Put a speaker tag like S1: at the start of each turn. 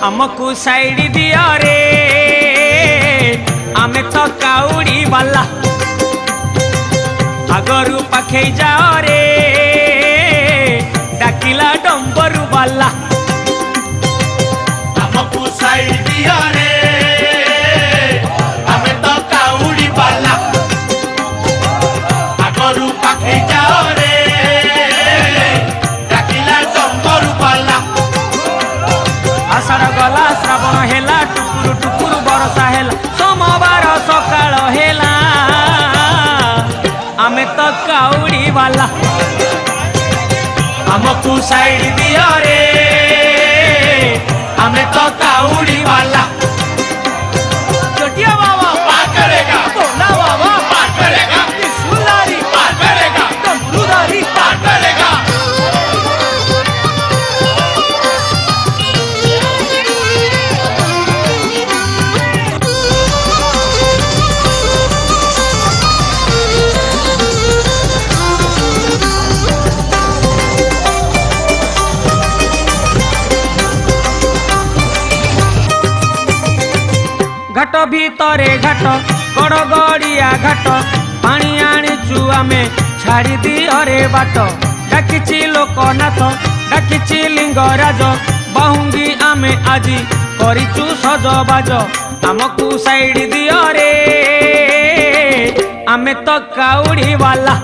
S1: हमको साइड दिया रे आमे तो काउड़ी वाला आगरू पाखे जाओ रे डाकिला डंबरू वाला
S2: हमको साइड दिया रे आमे तो काउड़ी वाला आगरू पाखे जाओ रे डाकिला डंबरू वाला
S1: आषाढ़ गला श्रावण हेला टुकुर टुकुर बरसा हेला सोमवार सकाळ हेला आमे तो काउड़ी वाला
S2: हमको साइड दिया रे आमे तो काउड़ी वाला
S1: चटिया बाबा
S2: पार करेगा
S1: तोला बाबा
S2: पार करेगा
S1: त्रिशूलधारी
S2: पार करेगा
S1: डमरूधारी
S2: पार करेगा
S1: घाट भीतरे घाट गड़गड़िया घाट पानी आनीचु आमे छाड़ी दिहरे बाट डाकिछि लोकनाथ डाकिछि लिंगराज बाहुंगी आमे आजी करिचु सजबाज आमकु साइड दिहरे आमे तो काउड़ी वाला।